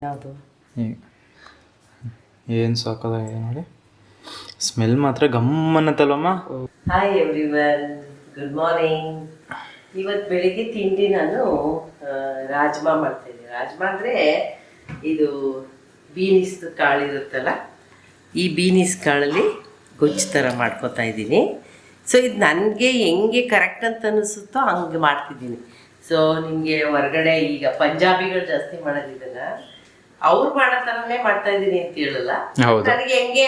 ಯಾವುದು ಏನು ಸಾಕೋದಾಗಿದೆ ನೋಡಿ. ಸ್ಮೆಲ್ ಮಾತ್ರ ಗಮ್ಮನ್ನತ್ತಲ್ವಮ್ಮ. Hi everyone, good morning. ಇವತ್ತು ಬೆಳಿಗ್ಗೆ ತಿಂಡಿ ನಾನು ರಾಜ್ಮಾ ಮಾಡ್ತಾಯಿದ್ದೀನಿ. ರಾಜ್ಮಾ ಅಂದರೆ ಇದು ಬೀನಿಸ್ ಕಾಳಿರುತ್ತಲ್ಲ, ಈ ಬೀನಿಸ್ ಕಾಳಲ್ಲಿ ಗೊಜ್ಜು ಥರ ಮಾಡ್ಕೊತಾ ಇದ್ದೀನಿ. ಸೊ ಇದು ನನಗೆ ಹೆಂಗೆ ಕರೆಕ್ಟ್ ಅಂತ ಅನಿಸುತ್ತೋ ಹಂಗೆ ಮಾಡ್ತಿದ್ದೀನಿ. ಸೊ ನಿಮಗೆ ಹೊರಗಡೆ ಈಗ ಪಂಜಾಬಿಗಳು ಜಾಸ್ತಿ ಮಾಡೋದಿದನ್ನು ಅವ್ರು ಮಾಡೋ ಥರನೇ ಮಾಡ್ತಾ ಇದ್ದೀನಿ ಅಂತ ಹೇಳಲ್ಲ, ನನಗೆ ಹೆಂಗೆ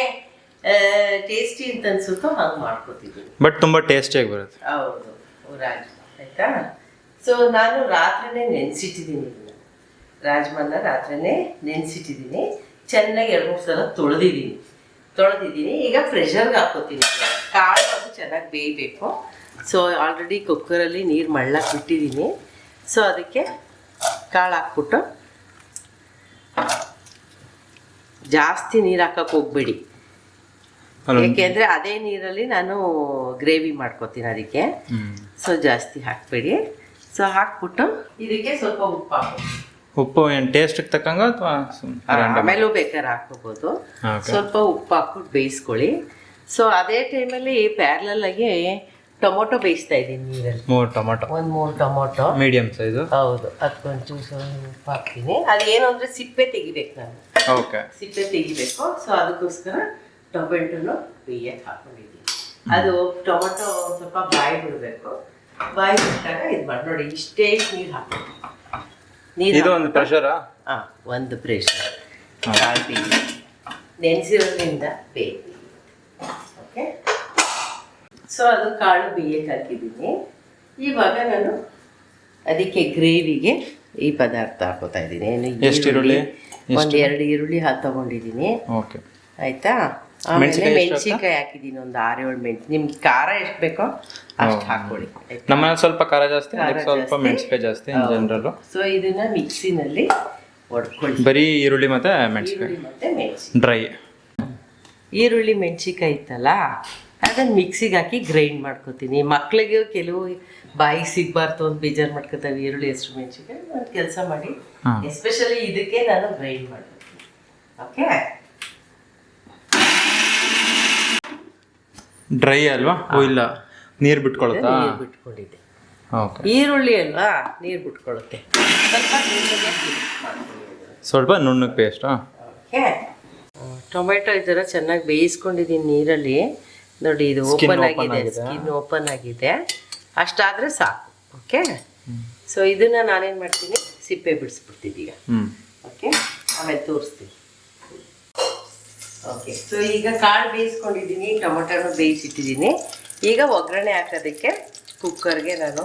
ಟೇಸ್ಟಿ ಅಂತ ಅನ್ಸುತ್ತೋ ಹಂಗೆ ಮಾಡ್ಕೊತಿದ್ದೀನಿ. ಬಟ್ ತುಂಬ ಟೇಸ್ಟಿಯಾಗಿ ಬರುತ್ತೆ. ಹೌದು, ರಾಜ್ಮಾ ಆಯಿತಾ. ಸೊ ನಾನು ರಾತ್ರಿನೇ ನೆನೆಸಿಟ್ಟಿದ್ದೀನಿ ಇದನ್ನು, ರಾಜ್ಮಾನ ರಾತ್ರಿನೇ ನೆನೆಸಿಟ್ಟಿದ್ದೀನಿ. ಚೆನ್ನಾಗಿ 2-3 ಸಲ ತೊಳೆದಿದ್ದೀನಿ. ಈಗ ಪ್ರೆಷರ್ಗೆ ಹಾಕ್ಕೋತೀನಿ. ಕಾಳು ಅದು ಚೆನ್ನಾಗಿ ಬೇಯಬೇಕು. ಸೊ ಆಲ್ರೆಡಿ ಕುಕ್ಕರಲ್ಲಿ ನೀರು ಮಳ್ಳಕ್ಕೆ ಬಿಟ್ಟಿದ್ದೀನಿ. ಸೊ ಅದಕ್ಕೆ ಕಾಳು ಹಾಕ್ಬಿಟ್ಟು, ಜಾಸ್ತಿ ನೀರು ಹಾಕಕ್ಕೆ ಹೋಗ್ಬೇಡಿ, ಏಕೆಂದರೆ ಅದೇ ನೀರಲ್ಲಿ ನಾನು ಗ್ರೇವಿ ಮಾಡ್ಕೋತೀನಿ. ಅದಕ್ಕೆ ಸೊ ಜಾಸ್ತಿ ಹಾಕಬೇಡಿ. ಸೊ ಹಾಕ್ಬಿಟ್ಟು ಇದಕ್ಕೆ ಸ್ವಲ್ಪ ಉಪ್ಪು ಹಾಕಿ. ಉಪ್ಪು ಏನು ಟೇಸ್ಟಿಗೆ ತಕ್ಕಂಗ ಅಥವಾ ಆಮೇಲೂ ಬೇಕಾದ್ರೆ ಹಾಕೋಬೋದು. ಸ್ವಲ್ಪ ಉಪ್ಪು ಹಾಕ್ಬಿಟ್ಟು ಬೇಯಿಸ್ಕೊಳ್ಳಿ. ಸೊ ಅದೇ ಟೈಮಲ್ಲಿ ಪ್ಯಾರಲಲ್ ಆಗಿ ಟೊಮೊಟೊ ಬೇಯಿಸ್ತಾ ಇದ್ದೀನಿ ನೀರಲ್ಲಿ. 3 ಟೊಮೊಟೊ ಮೀಡಿಯಂ ಸೈಜು. ಹೌದು, ಅದಕ್ಕೊಂಚೂರು ಉಪ್ಪು ಹಾಕ್ತೀನಿ. ಅದೇನು ಅಂದರೆ ಸಿಪ್ಪೆ ತೆಗಿಬೇಕು ನಾನು. ಸಿಪ್ಪೆ ತೆಗಿಬೇಕು. ಸೊ ಅದಕ್ಕೋಸ್ಕರ ಟೊಮೆಟೊನು ಬೇಯಕ್ಕೆ ಹಾಕೊಂಡಿದ್ದೀನಿ. ಅದು ಟೊಮೊಟೊ ಸ್ವಲ್ಪ ಬಾಯಿ ಬಿಡಬೇಕು. ಬಾಯಿ ಬಿಟ್ಟಾಗ ಇದು ಮಾಡಿ ನೋಡಿ, ಇಷ್ಟೇ ನೀರು ಹಾಕ್ಬೇಕು. ಇದು ಒಂದು ಪ್ರೆಷರಾ? ಹಾಂ, ಒಂದು ಪ್ರೆಷರ್. ಕಾಳು ಬೇಯಿ ನೆನೆಸಿರೋದ್ರಿಂದ ಬೇಯಿ. ಓಕೆ, ಸೊ ಅದು ಕಾಳು ಬೇಯಕ್ಕೆ ಹಾಕಿದ್ದೀನಿ. ಇವಾಗ ನಾನು ಅದಕ್ಕೆ ಗ್ರೇವಿಗೆ ಈ ಪದಾರ್ಥ ಹಾಕೋತಾ ಇದ್ದೀನಿ. ಎಷ್ಟು ಈರುಳ್ಳಿ? 1-2 ಈರುಳ್ಳಿ ತಗೊಂಡಿದ್ದೀನಿ. ಆಯಿತಾ. ಆಮೇಲೆ ಮೆಣಸಿನ್ಕಾಯಿ ಹಾಕಿದ್ದೀನಿ, ಒಂದು 6-7 ಮೆಣಸು. ನಿಮ್ಗೆ ಖಾರ ಎಷ್ಟು ಬೇಕೋ ಅಷ್ಟು ಹಾಕ್ಕೊಳ್ಳಿ. ನಮ್ಮಲ್ಲಿ ಸ್ವಲ್ಪ ಖಾರ ಜಾಸ್ತಿ, ಸ್ವಲ್ಪ ಮೆಣಸಿನ್ಕಾಯಿ ಜಾಸ್ತಿ ಇನ್ ಜನರಲ್. ಸೊ ಇದನ್ನ ಮಿಕ್ಸಿನಲ್ಲಿ ಹೊಡ್ಕೊಳ್ಳಿ. ಬರೀ ಈರುಳ್ಳಿ ಮತ್ತೆ ಮೆಣಸಿನ್ಕಾಯಿ ಡ್ರೈ. ಈರುಳ್ಳಿ ಮೆಣಸಿನ್ಕಾಯಿ ಇತ್ತಲ್ಲ, ಅದನ್ನು ಮಿಕ್ಸಿಗೆ ಹಾಕಿ ಗ್ರೈಂಡ್ ಮಾಡ್ಕೊತೀನಿ. ಮಕ್ಳಿಗೆ ಕೆಲವು ಬಾಯಿಗೆ ಸಿಗಬಾರ್ದು ಅಂತ ಬೇಜಾರು ಮಾಡ್ಕೊತಾವೆ ಈರುಳ್ಳಿ ಹೆಸರು ಮೆಣಸಿನ್ಕಾಯಿ. ಒಂದು ಕೆಲಸ ಮಾಡಿ, ಎಸ್ಪೆಷಲಿ ಇದಕ್ಕೆ ನಾನು ಗ್ರೈಂಡ್ ಮಾಡ್ತೀನಿ. ಓಕೆ, ಡ್ರೈ ಅಲ್ವಾ? ಇಲ್ಲ, ನೀರು ಬಿಟ್ಕೊಳ್ಳುತ್ತಾ? ನೀರು ಬಿಟ್ಕೊಂಡಿದ್ದೆ. ಈರುಳ್ಳಿ ಅಲ್ವಾ, ನೀರು ಬಿಟ್ಕೊಳ್ಳುತ್ತೆ. ಸ್ವಲ್ಪ ನುಣ್ಣಗೆ ಪೇಸ್ಟ್. ಓಕೆ, ಟೊಮೆಟೊ ಈ ಥರ ಚೆನ್ನಾಗಿ ಬೇಯಿಸ್ಕೊಂಡಿದ್ದೀನಿ ನೀರಲ್ಲಿ. ನೋಡಿ, ಇದು ಓಪನ್ ಆಗಿದೆ, ಸ್ಕಿನ್ ಓಪನ್ ಆಗಿದೆ. ಅಷ್ಟಾದರೆ ಸಾಕು. ಓಕೆ, ಸೊ ಇದನ್ನು ನಾನೇನು ಮಾಡ್ತೀನಿ, ಸಿಪ್ಪೆ ಬಿಡಿಸ್ಬಿಡ್ತೀನಿ ಈಗ. ಓಕೆ, ಆಮೇಲೆ ತೋರಿಸ್ತೀನಿ. ಓಕೆ, ಸೊ ಈಗ ಕಾಳು ಬೇಯಿಸ್ಕೊಂಡಿದ್ದೀನಿ, ಟೊಮೊಟೊನು ಬೇಯಿಸಿಟ್ಟಿದ್ದೀನಿ. ಈಗ ಒಗ್ಗರಣೆ ಹಾಕೋದಕ್ಕೆ ಕುಕ್ಕರ್ಗೆ ನಾನು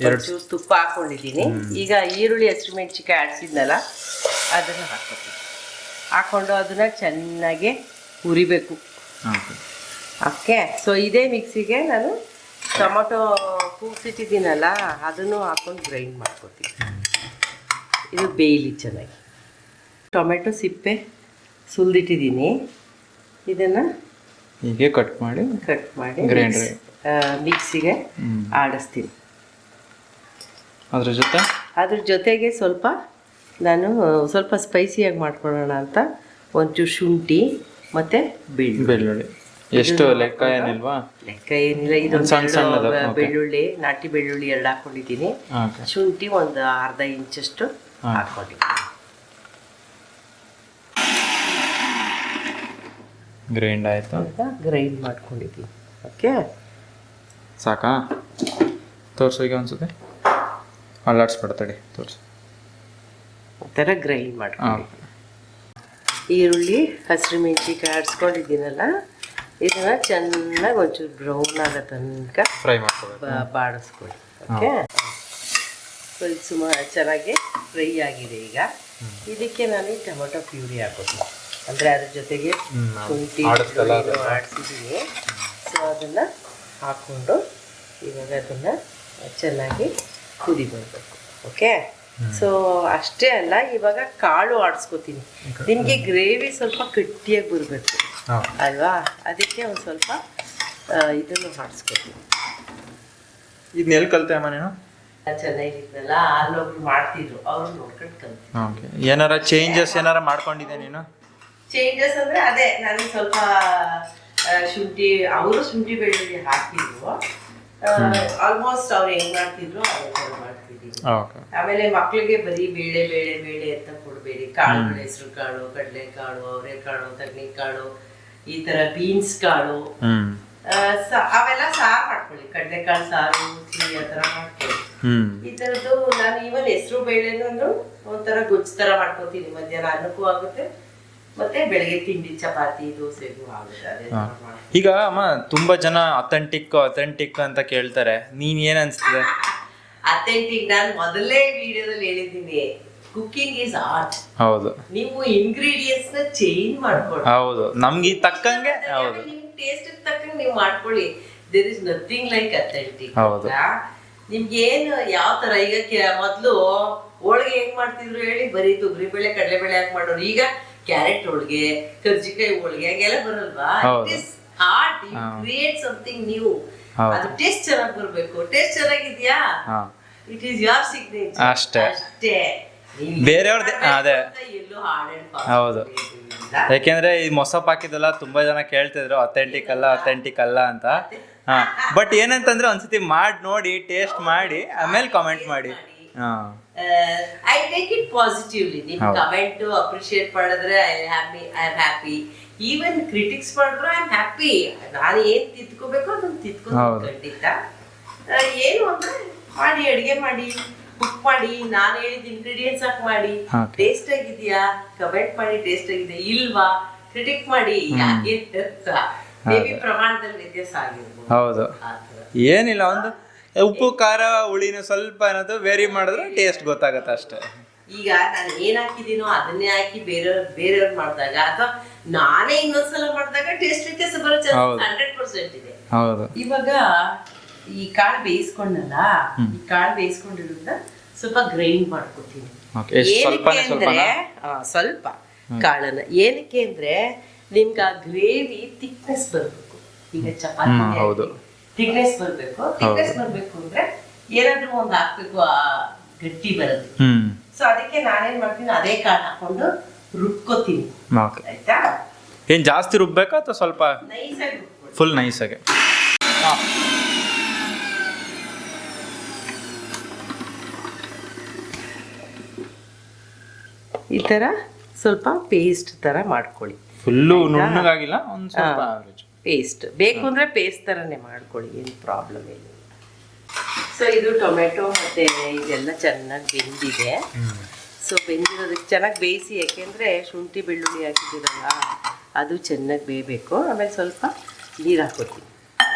ಒಂಚೂರು ತುಪ್ಪ ಹಾಕ್ಕೊಂಡಿದ್ದೀನಿ. ಈಗ ಈರುಳ್ಳಿ ಹಸಿಮೆಣಸಿನ್ಕಾಯಿ ಆಡಿಸಿದ್ನಲ್ಲ, ಅದನ್ನು ಹಾಕ್ಕೊಂಡು ಅದನ್ನು ಚೆನ್ನಾಗಿ ಹುರಿಬೇಕು. ಓಕೆ, ಸೊ ಇದೇ ಮಿಕ್ಸಿಗೆ ನಾನು ಟೊಮೊಟೊ ಕೂಗಿಸಿಟ್ಟಿದ್ದೀನಲ್ಲ, ಅದನ್ನು ಹಾಕ್ಕೊಂಡು ಗ್ರೈಂಡ್ ಮಾಡ್ಕೊತೀನಿ. ಇದು ಬೇಯಲಿ ಚೆನ್ನಾಗಿ. ಟೊಮೆಟೊ ಸಿಪ್ಪೆ ಸುಲಿದಿಟ್ಟಿದ್ದೀನಿ. ಇದನ್ನು ಹೀಗೆ ಕಟ್ ಮಾಡಿ ಗ್ರೈಂಡರ್ ಮಿಕ್ಸಿಗೆ ಆಡಿಸ್ತೀನಿ. ಅದ್ರ ಜೊತೆಗೆ ಸ್ವಲ್ಪ ನಾನು ಸ್ವಲ್ಪ ಸ್ಪೈಸಿಯಾಗಿ ಮಾಡ್ಕೊಳ್ಳೋಣ ಅಂತ ಒಂಚೂರು ಶುಂಠಿ ಮತ್ತು ಬೆಳ್ಳುಳ್ಳಿ. ಎಷ್ಟು ಲೆಕ್ಕ ಏನಿಲ್ವಾ? ಲೆಕ್ಕ ಏನಿಲ್ಲ. ಇದೊಂದು ಬೆಳ್ಳುಳ್ಳಿ, ನಾಟಿ ಬೆಳ್ಳುಳ್ಳಿ 2 ಹಾಕ್ಕೊಂಡಿದ್ದೀನಿ. ಶುಂಠಿ ಒಂದು ಅರ್ಧ ಇಂಚಷ್ಟು ಹಾಕ್ಕೊಂಡಿದ್ದೀನಿ. ಗ್ರೈಂಡ್ ಆಯಿತು, ಗ್ರೈಂಡ್ ಮಾಡ್ಕೊಂಡಿದ್ದೀನಿ. ಓಕೆ, ಸಾಕಾ? ತೋರಿಸು ಈಗ ಅನ್ಸುತ್ತೆ. ಅಲ್ಲಾಡ್ಸ್ಬಿಡ್ತಾಡಿ, ತೋರಿಸು. ಆ ಥರ ಗ್ರೈಂಡ್ ಮಾಡ್ಕೊಂಡು ಈರುಳ್ಳಿ ಹಸಿಮೆಣಸಿನ್ಕಾಯಿ ಆಡಿಸ್ಕೊಂಡಿದ್ದೀನಲ್ಲ, ಇದನ್ನು ಚೆನ್ನಾಗಿ ಒಂಚೂರು ಬ್ರೌನ್ ಆಗೋ ತನಕ ಫ್ರೈ ಮಾಡ್ಕೊಳ್ಳಿ, ಬಾಡಿಸ್ಕೊಳ್ಳಿ. ಓಕೆ, ಸೊ ಇದು ಸುಮಾರು ಚೆನ್ನಾಗಿ ಫ್ರೈ ಆಗಿದೆ. ಈಗ ಇದಕ್ಕೆ ನಾನು ಟೊಮೊಟೊ ಪ್ಯೂರಿ ಹಾಕೋತೀನಿ. ಅಂದರೆ ಅದ್ರ ಜೊತೆಗೆ ಶುಂಠಿ ಆಡಿಸಿದ್ದೀನಿ. ಸೊ ಅದನ್ನು ಹಾಕ್ಕೊಂಡು ಇವಾಗ ಅದನ್ನು ಚೆನ್ನಾಗಿ ಕುದಿ ಬರಬೇಕು. ಓಕೆ, ಸೊ ಅಷ್ಟೇ ಅಲ್ಲ, ಇವಾಗ ಕಾಳು ಆಡಿಸ್ಕೋತೀನಿ. ನಿಮಗೆ ಗ್ರೇವಿ ಸ್ವಲ್ಪ ಗಟ್ಟಿಯಾಗಿ ಬರಬೇಕು ಅಲ್ವಾ, ಅದಕ್ಕೆ ಒಂದು ಸ್ವಲ್ಪ ಇದನ್ನು ಆಡಿಸ್ಕೋತೀನಿ. ಇದನ್ನೆಲ್ಲಿ ಕಲಿತೆ ಅಮ್ಮ ನೀನು? ಚೆನ್ನಾಗಿದ್ನಲ್ಲ ಅಲ್ಲೊಬ್ರು ಮಾಡ್ತಿದ್ರು, ಅವ್ರು ನೋಡ್ಕೊಂಡು ಕಲ್ತು. ಓಕೆ, ಏನಾರ ಚೇಂಜಸ್ ಏನಾರ ಮಾಡ್ಕೊಂಡಿದ್ದೆ ನೀನು? ಚೇಂಜಸ್ ಅಂದ್ರೆ ಅದೇ ನಾನು ಸ್ವಲ್ಪ ಶುಂಠಿ, ಅವರು ಶುಂಠಿ ಬೆಳ್ಳುಳ್ಳಿ ಹಾಕಿದ್ರು. ಆಲ್ಮೋಸ್ಟ್ ಅವ್ರು ಹೆಂಗ್ ಮಾಡ್ತಿದ್ರು ಅದೇ ಥರ ಮಾಡ್ತಿದ್ದೀನಿ. ಆಮೇಲೆ ಮಕ್ಳಿಗೆ ಬರೀ ಬೇಳೆ ಬೇಳೆ ಬೇಳೆ ಅಂತ ಕೊಡ್ಬೇಡಿ. ಕಾಳುಗಳು, ಹೆಸರು ಕಾಳು, ಕಡಲೆಕಾಳು, ಅವರೆಕಾಳು, ತಗ್ನಿಕಾಳು, ಈ ತರ ಬೀನ್ಸ್ ಕಾಳು, ಅವೆಲ್ಲ ಸಾರು ಮಾಡ್ಕೊಳ್ಳಿ. ಕಡಲೆಕಾಳು ಸಾರು, ಹುಳಿ ಆ ಥರ ಮಾಡ್ಕೊಳ್ಳಿ. ಈ ಥರದ್ದು ನಾನು ಇವನ್ ಹೆಸರು ಬೇಳೆನೂ ಒಂಥರ ಗೊಜ್ಜು ಥರ ಮಾಡ್ಕೊತೀನಿ. ಮಧ್ಯಾಹ್ನ ಅನ್ನಕ್ಕೂ ಆಗುತ್ತೆ, ಮತ್ತೆ ಬೆಳಗ್ಗೆ ತಿಂಡಿ ಚಪಾತಿ ದೋಸೆಗೂ ಆಗುತ್ತೆ. ಅದೇ ಈಗ ಅಮ್ಮ ತುಂಬಾ ಜನ ಅಥೆಂಟಿಕ್ ಅಂತ ಕೇಳ್ತಾರೆ, ನೀನ್ ಏನ್ ಅನ್ಸ್ತದೆ? ಅಥೆಂಟಿಕ್ ನಾನು ಮೊದಲೇ ವಿಡಿಯೋದಲ್ಲಿ ಹೇಳಿದ್ದೀನಿ, ಕುಕಿಂಗ್ ಇಸ್ ಆರ್ಟ್. ಹೌದು, ನೀವು ಇಂಗ್ರೀಡಿಯೆಂಟ್ಸ್ ನ ಚೇಂಜ್ ಮಾಡ್ಕೊಳ್ಳಿ. ಹೌದು, ನಮ್ಗೆ ತಕ್ಕಂಗೆ, ಹೌದು, ನಿಮ್ ಟೇಸ್ಟ್ ತಕ್ಕಂಗೆ ನೀವು ಮಾಡ್ಕೊಳ್ಳಿ. There is nothing like authentic. ಹೌದು, ನಿಮ್ಗೆ ಏನು ಯಾವ ತರ ಈಗ ಮೊದ್ಲು ಹೋಳಿಗೆ ಹೆಂಗ್ ಮಾಡ್ತಿದ್ರು ಹೇಳಿ, ಬರೀ ತೊಗರಿ ಬೇಳೆ ಕಡಲೆ ಬೇಳೆ ಹಾಕಿ ಮಾಡೋರು. ಈಗ ಕ್ಯಾರೆಟ್ ಹೋಳಿಗೆ, ಕರ್ಜಿಕಾಯಿ ಹೋಳಿಗೆ ಹಂಗೆಲ್ಲ ಬರಲ್ವಾ? It is art. You create something new. ಅದು ಟೇಸ್ಟ್ ಚೆನ್ನಾಗಿ ಬರ್ಬೇಕು. ಟೇಸ್ಟ್ ಚೆನ್ನಾಗಿದ್ಯಾ, ಇಟ್ ಈಸ್ ಯೋರ್ ಸಿಗ್ನೇಚರ್ ಅಷ್ಟೇ. ಬೇರೆಯವ್ರದ್ದು ಅದೇ. ಹೌದು, ಯಾಕೆಂದ್ರೆ ಈ ಮೊಸಪ್ ಹಾಕಿದಲ್ಲ ತುಂಬಾ ಜನ ಕೇಳ್ತಿದ್ರು ಅಥೆಂಟಿಕ್ ಅಲ್ಲ ಅಂತ. ಬಟ್ ಏನಂತಂದ್ರೆ ಒಂದ್ಸತಿ ಮಾಡಿ ನೋಡಿ, ಟೇಸ್ಟ್ ಮಾಡಿ, ಆಮೇಲೆ ಕಾಮೆಂಟ್ ಮಾಡಿ. I take it positively. ನಿಮ್ ಕಮೆಂಟ್ ಅಪ್ರಿಶಿಯೇಟ್ ಮಾಡಿದ್ರೆ I am happy. Even critics ಮಾಡಿದ್ರು ಐ ಆಮ್ ಹ್ಯಾಪಿ. ನಾನು ಏನ್ ತಿದ್ಕೋಬೇಕು ಅದನ್ನ ತಿದ್ಕೊಂಡು ಖಂಡಿತ. ಏನು ಅಂದ್ರೆ ಮಾಡಿ, ಅಡಿಗೆ ಮಾಡಿ, ಕುಕ್ ಮಾಡಿ, ನಾನು ಹೇಳಿದ ಇಂಗ್ರೀಡಿಯೆಂಟ್ಸ್ ಹಾಕಿ ಮಾಡಿ, ಟೇಸ್ಟ್ ಆಗಿದ್ಯಾ ಕಮೆಂಟ್ ಮಾಡಿ, ಟೇಸ್ಟ್ ಆಗಿದೆ ಇಲ್ವಾ ಕ್ರಿಟಿಕ್ ಮಾಡಿ. ಯಾಕೆ ಮೇಬಿ ಪ್ರಮಾಣದಲ್ಲಿ ವ್ಯತ್ಯಾಸ ಆಗಿರ್ಬೋದು. ಹೌದು, ಏನಿಲ್ಲ, ಒಂದು ಉಪ್ಪು ಖಾರ ಹುಳಿನ ಸ್ವಲ್ಪ ಏನಾದ್ರು ವೇರಿ ಮಾಡಿದ್ರೆ ಟೇಸ್ಟ್ ಗೊತ್ತಾಗತ್ತೆ ಅಷ್ಟೇ. ಈಗ ನಾನು ಏನ್ ಹಾಕಿದೀನೋ ಅದನ್ನೇ ಹಾಕಿ ಬೇರೆಯವ್ರು ಮಾಡಿದಾಗ ಅಥವಾ ನಾನೇ ಇನ್ನೊಂದ್ಸಲ ಮಾಡಿದಾಗ ಟೇಸ್ಟ್ ವ್ಯತ್ಯಾಸ ಬರೋ ಚಾನ್ಸ್ 100% ಇದೆ. ಹೌದು, ಇವಾಗ ಈ ಕಾಳು ಬೇಯಿಸ್ಕೊಂಡಲ್ಲ, ಈ ಕಾಳು ಬೇಯಿಸ್ಕೊಂಡಿರೋದ್ನ ಸ್ವಲ್ಪ ಗ್ರೈಂಡ್ ಮಾಡ್ಕೊತೀನಿ. ಸ್ವಲ್ಪ ಕಾಳನ್ನ ಏನಕ್ಕೆ ಅಂದ್ರೆ ನಿಮ್ಗೆ ಆ ಗ್ರೇವಿ ಥಿಕ್ನೆಸ್ ಬರ್ಬೇಕು. ಈಗ ಚಪಾತಿ ಥಿಕ್ನೆಸ್ ಬರ್ಬೇಕು. ಥಿಕ್ನೆಸ್ ಬರ್ಬೇಕು ಅಂದ್ರೆ ಏನಾದ್ರೂ ಒಂದು ಹಾಕ್ಬೇಕು, ಆ ಗಟ್ಟಿ ಬರೋದು. ಸೊ ಅದಕ್ಕೆ ನಾನೇನ್ ಮಾಡ್ತೀನಿ, ಅದೇ ಕಾಳು ಹಾಕೊಂಡು ರುಬ್ಕೋತೀನಿ. ಆಯ್ತಾ? ಏನ್ ಜಾಸ್ತಿ ರುಬ್ಬೇಕಾ ಅಥವಾ ಸ್ವಲ್ಪ ನೈಸಾಗಿ? ಫುಲ್ ನೈಸಾಗೆ. ಈ ತರ ಸ್ವಲ್ಪ ಪೇಸ್ಟ್ ತರ ಮಾಡ್ಕೊಳ್ಳಿ. ಫುಲ್ಲು ನುಣ್ಣಗಾಗಿಲ್ಲ, ಒಂದು ಸ್ವಲ್ಪ ಪೇಸ್ಟ್ ಬೇಕು ಅಂದ್ರೆ ಪೇಸ್ಟ್ ತರನೇ ಮಾಡ್ಕೊಳ್ಳಿ, ಏನು ಪ್ರಾಬ್ಲಮ್ ಇಲ್ಲ. ಸೊ ಇದು ಟೊಮೆಟೊ ಮತ್ತೆ ಇದೆಲ್ಲ ಚೆನ್ನಾಗಿ ಬೆಂದಿದೆ. ಸೊ ಬೆಂದಿರೋದಕ್ಕೆ ಚೆನ್ನಾಗಿ ಬೇಯಿಸಿ, ಯಾಕೆಂದರೆ ಶುಂಠಿ ಬೆಳ್ಳುಳ್ಳಿ ಹಾಕಿದ್ದೀರಲ್ಲ ಅದು ಚೆನ್ನಾಗಿ ಬೇಯಬೇಕು. ಆಮೇಲೆ ಸ್ವಲ್ಪ ನೀರು ಹಾಕೋತೀನಿ.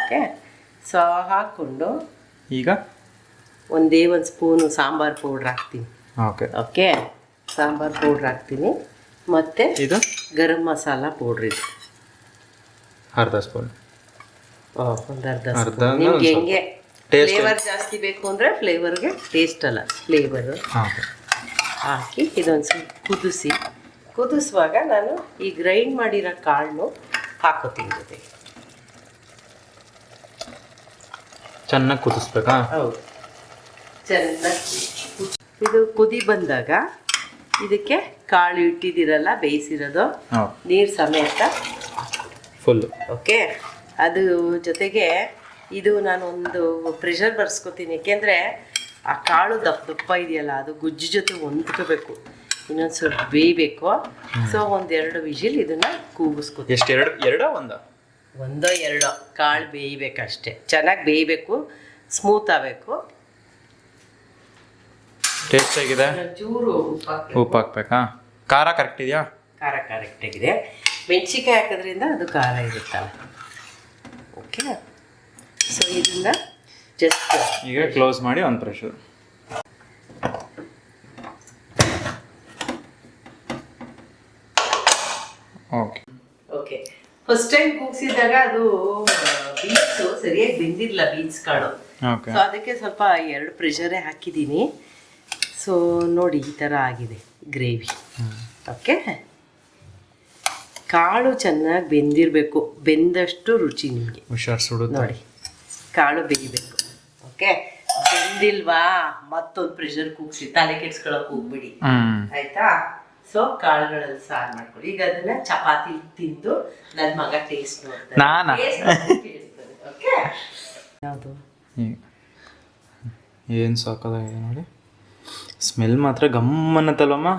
ಓಕೆ, ಸೊ ಹಾಕ್ಕೊಂಡು ಈಗ ಒಂದು ಸ್ಪೂನು ಸಾಂಬಾರು ಪೌಡ್ರ್ ಹಾಕ್ತೀನಿ. ಓಕೆ, ಸಾಂಬಾರು ಪೌಡ್ರ್ ಹಾಕ್ತೀನಿ. ಮತ್ತು ಇದು ಗರಂ ಮಸಾಲ ಪೌಡ್ರ್, ಇದು ಅರ್ಧ ಸ್ಪೂನ್. ಒಂದು ಅರ್ಧ ಸ್ಪೂನ್. ನಿಮ್ಗೆ ಹೆಂಗೆ ಫ್ಲೇವರ್ ಜಾಸ್ತಿ ಬೇಕು ಅಂದರೆ ಫ್ಲೇವರ್ಗೆ, ಟೇಸ್ಟ್ ಅಲ್ಲ ಫ್ಲೇವರು ಹಾಕಿ ಇದೊಂದು ಸ್ವಲ್ಪ ಕುದಿಸುವಾಗ ನಾನು ಈ ಗ್ರೈಂಡ್ ಮಾಡಿರೋ ಕಾಳನ್ನು ಹಾಕೋತೀನಿ ಜೊತೆಗೆ. ಚೆನ್ನಾಗಿ ಕುದಿಸ್ಬೇಕಾ? ಹೌದು, ಚೆನ್ನಾಗಿ ಇದು ಕುದಿ ಬಂದಾಗ ಇದಕ್ಕೆ ಕಾಳು ಇಟ್ಟಿದ್ದೀರಲ್ಲ ಬೇಯಿಸಿರೋದು, ನೀರು ಸಮೇತ ಫುಲ್ಲು. ಓಕೆ, ಅದು ಜೊತೆಗೆ ಇದು ನಾನೊಂದು ಪ್ರೆಷರ್ ಬರ್ಸ್ಕೊತೀನಿ. ಯಾಕೆಂದರೆ ಆ ಕಾಳು ದಪ್ಪ ಇದೆಯಲ್ಲ, ಅದು ಗುಜ್ಜು ಜೊತೆ ಹೊಂದ್ಕೋಬೇಕು, ಇನ್ನೊಂದು ಸ್ವಲ್ಪ ಬೇಯಬೇಕು. ಸೊ 1-2 ವಿಜಿಲ್ ಇದನ್ನು ಕೂಗಿಸ್ಕೊತೀನಿ. ಎಷ್ಟು? ಎರಡೋ ಒಂದೋ ಎರಡೋ ಕಾಳು ಬೇಯಬೇಕಷ್ಟೆ, ಚೆನ್ನಾಗಿ ಬೇಯಬೇಕು, ಸ್ಮೂತ್ ಆಗಬೇಕು. ಟೇಸ್ಟ್ ಆಗಿದೆ. ಚೂರು ಉಪ್ಪು ಹಾಕ್ಬೇಕಾ? ಖಾರ ಕರೆಕ್ಟ್ ಇದೆಯಾ? ಖಾರ ಕರೆಕ್ಟಾಗಿದೆ. ಮೆಣಸಿನ್ಕಾಯಿ ಹಾಕೋದ್ರಿಂದ ಅದು ಖಾರ ಇರುತ್ತಲ್ಲ. ಓಕೆ, ಸೊ ಇದನ್ನ ಜಸ್ಟ್ ಈಗ ಕ್ಲೋಸ್ ಮಾಡಿ ಒಂದು pressure. Okay okay, first time ಕೂಗಿಸಿದಾಗ ಅದು ಬೀನ್ಸು ಸರಿಯಾಗಿ ಬೆಂದಿಲ್ಲ, ಬೀನ್ಸ್ ಕಾಳು. ಸೊ ಅದಕ್ಕೆ ಸ್ವಲ್ಪ 2 ಪ್ರೆಷರೇ ಹಾಕಿದ್ದೀನಿ. ಸೊ ನೋಡಿ ಈ ಥರ ಆಗಿದೆ ಗ್ರೇವಿ. ಓಕೆ, ಕಾಳು ಚೆನ್ನಾಗಿ ಬೆಂದಿರಬೇಕು, ಬೆಂದಷ್ಟು ರುಚಿ ನಿಮಗೆ. ಹುಷಾರು ಸುಡುತ್ತೆ ನೋಡಿ, ಕಾಳು ಬೇಯಬೇಕು. ಓಕೆ, ಬಂದಿಲ್ವಾ ಮತ್ತೊಂದು ಪ್ರೆಷರ್ ಕೂಗ್ಸಿ ತಲೆ ಕೆಡ್ಸ್ಕೊಳಕ್ ಹೋಗ್ಬಿಡಿ ಆಯ್ತಾ. ಸೊ ಕಾಳುಗಳಲ್ಲಿ ಸಾರು ಮಾಡ್ಕೊಳ್ಳಿ. ಈಗ ಅದನ್ನ ಚಪಾತಿ ತಿಂದು ನನ್ನ ಮಗ ಟೇಸ್ಟ್ ನೋಡ್ತಾನೆ. ನಾನಾ? ಓಕೆ. ಯಾವುದು ಏನು ಸಾಕೋದಾಗಿದೆ ನೋಡಿ, ಸ್ಮೆಲ್ ಮಾತ್ರ ಗಮ್ಮನ್ನತ್ತಲ್ವಮ್ಮ.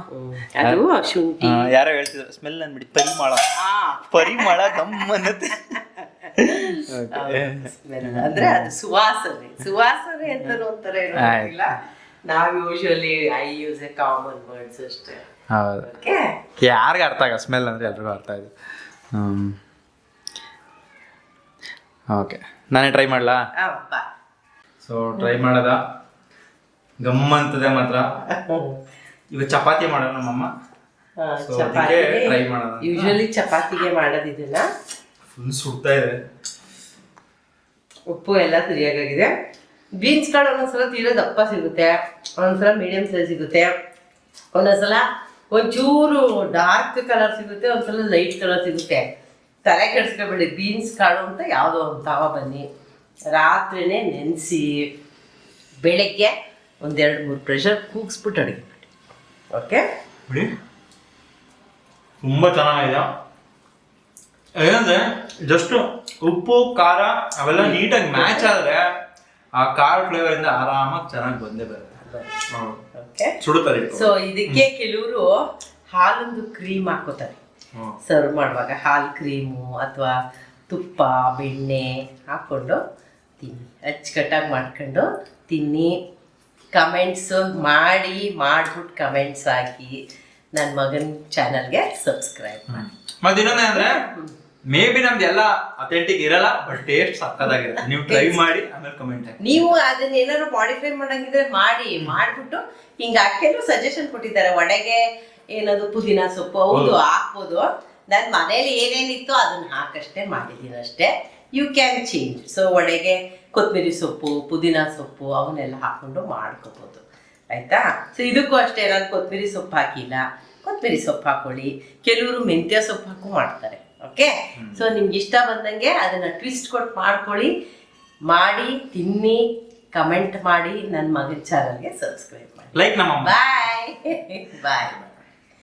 ಅದು ಶುಂಠಿ. ಯಾರೋ ಹೇಳ್ತಿದ್ರು ಸ್ಮೆಲ್ ಅಂದ್ಬಿಡಿ, ಪರಿಮಳ ಗಮ್ಮನ್ನತ್ತೆ. ಅಂದ್ರೆ ಅದು ಸುವಾಸನೆ ಅಂತಾನು ಒಂಥರ ಇರೋದಿಲ್ಲ. ನಾವ್ usually I use A common words ಅಷ್ಟೇ. ಹೌದು, ಯಾರಿಗೆ ಅರ್ಥ ಆಗ ಸ್ಮೆಲ್ ಅಂದ್ರೆ ಎಲ್ರಿಗೂ ಅರ್ಥ ಆಯ್ತು. ಓಕೆ, ನಾನೇ ಟ್ರೈ ಮಾಡ್ಲಾ? ಸೊ ಟ್ರೈ ಮಾಡೋದ ಗಮ್ಮಂತದೆ ಮಾತ್ರ. ಇವಾಗ ಚಪಾತಿ ಮಾಡೋಣ ನಮ್ಮಮ್ಮ. ಟ್ರೈ ಮಾಡೋಣ. ಯೂಶುವಲಿ ಚಪಾತಿಗೆ ಮಾಡೋದು ಇದನ್ನ. ಫುಲ್ ಸುಡ್ತಾ ಇದೆ. ಉಪ್ಪು ಎಲ್ಲ ಸರಿಯಾಗಿದೆ. ಬೀನ್ಸ್ ಕಾಳು ಒಂದೊಂದ್ಸಲ ತೀರಾ ದಪ್ಪ ಸಿಗುತ್ತೆ, ಒಂದೊಂದ್ಸಲ ಮೀಡಿಯಂ ಸೈಜ್ ಸಿಗುತ್ತೆ, ಒಂದೊಂದ್ಸಲ ಒಂಚೂರು ಡಾರ್ಕ್ ಕಲರ್ ಸಿಗುತ್ತೆ, ಒಂದ್ಸಲ ಲೈಟ್ ಕಲರ್ ಸಿಗುತ್ತೆ. ತಲೆ ಕೆಡಿಸ್ಕೊಬೇಡಿ. ಬೀನ್ಸ್ ಕಾಳು ಅಂತ ಯಾವುದೋ ಒಂದು ತಾವ ಬನ್ನಿ, ರಾತ್ರಿನೇ ನೆನೆಸಿ ಬೆಳಗ್ಗೆ 1-2-3 ಪ್ರೆಷರ್ ಕೂಗಿಸ್ಬಿಟ್ಟು ಅಡುಗೆ ಮಾಡಿ. ಓಕೆ, ಬಿಡಿ. ತುಂಬ ಚೆನ್ನಾಗಿದೆ. ಏನಂದ್ರೆ ಜಸ್ಟ್ ಉಪ್ಪು ಖಾರ ಅವೆಲ್ಲ ನೀಟಾಗಿ ಮ್ಯಾಚ್ ಆದ್ರೆ ಆ ಖಾರ ಫ್ಲೇವರ್ ಇಂದ ಆರಾಮಾಗಿ ಚೆನ್ನಾಗಿ ಬಂದೇ ಬರುತ್ತೆ. ಸುಡುತ್ತಾರೆ. ಸೊ ಇದಕ್ಕೆ ಕೆಲವರು ಹಾಲೊಂದು ಕ್ರೀಮ್ ಹಾಕೋತಾರೆ ಸರ್ವ್ ಮಾಡುವಾಗ. ಹಾಲು ಕ್ರೀಮು ಅಥವಾ ತುಪ್ಪ ಬೆಣ್ಣೆ ಹಾಕ್ಕೊಂಡು ತಿನ್ನಿ, ಅಚ್ಚುಕಟ್ಟಾಗಿ ಮಾಡ್ಕೊಂಡು ತಿನ್ನಿ. ಕಮೆಂಟ್ಸ್ ಮಾಡಿಬಿಟ್ಟು ಕಮೆಂಟ್ಸ್ ಹಾಕಿ ನನ್ನ ಮಗನ ಚಾನಲ್ಗೆ ಸಬ್ಸ್ಕ್ರೈಬ್ ಮಾಡಿ. ಮತ್ತೆ ಇನ್ನೊಂದೇ ಅಂದ್ರೆ ಮೇ ಬಿ ನಮ್ದು ಎಲ್ಲ ಅಥೆಂಟಿಕ್ ಇರಲ್ಲ, ಬಟ್ ಟೇಸ್ಟ್ ಸಕ್ಕತ್ತಾಗಿರುತ್ತೆ. ನೀವು ಟ್ರೈ ಮಾಡಿ ಆಮೇಲೆ ಕಮೆಂಟ್ ಹಾಕಿ. ನೀವು ಅದನ್ನ ಏನಾದ್ರು ಮಾಡಿಫೈ ಮಾಡಂಗಿದ್ರೆ ಮಾಡ್ಬಿಟ್ಟು ಹಿಂಗ ಹಾಕೇನು ಸಜೆಷನ್ ಕೊಟ್ಟಿದ್ದಾರೆ. ವಡೆಗೆ ಏನದು ಪುದೀನ ಸೊಪ್ಪು ಹೌದು ಹಾಕ್ಬೋದು. ನನ್ನ ಮನೇಲಿ ಏನೇನಿತ್ತು ಅದನ್ನ ಹಾಕಷ್ಟೇ ಮಾಡಿದ್ದೀನಿ ಅಷ್ಟೇ. You can change. ಸೊ ವಡೆಗೆ ಕೊತ್ತಂಬರಿ ಸೊಪ್ಪು ಪುದೀನ ಸೊಪ್ಪು ಅವನ್ನೆಲ್ಲ ಹಾಕೊಂಡು ಮಾಡ್ಕೋಬೋದು ಆಯ್ತಾ. ಸೊ ಇದಕ್ಕೂ ಅಷ್ಟೇ, ನಾನು ಕೊತ್ತಂಬರಿ ಸೊಪ್ಪು ಹಾಕಿಲ್ಲ, ಕೊತ್ತಂಬರಿ ಸೊಪ್ಪು ಹಾಕೊಳ್ಳಿ. ಕೆಲವರು ಮೆಂತ್ಯ ಸೊಪ್ಪು ಹಾಕು ಮಾಡ್ತಾರೆ. ಓಕೆ, ಸೊ ನಿಮ್ಗೆ ಇಷ್ಟ ಬಂದಂಗೆ ಅದನ್ನ ಟ್ವಿಸ್ಟ್ ಕೊಟ್ಟು ಮಾಡ್ಕೊಳ್ಳಿ, ಮಾಡಿ ತಿನ್ನಿ, ಕಮೆಂಟ್ ಮಾಡಿ, ನನ್ನ ಮಗನ ಚಾನಲ್ಗೆ ಸಬ್ಸ್ಕ್ರೈಬ್ ಮಾಡಿ. ಲೈಕ್ ನಮ್ಮ ಬಾಯ್ ಬಾಯ್.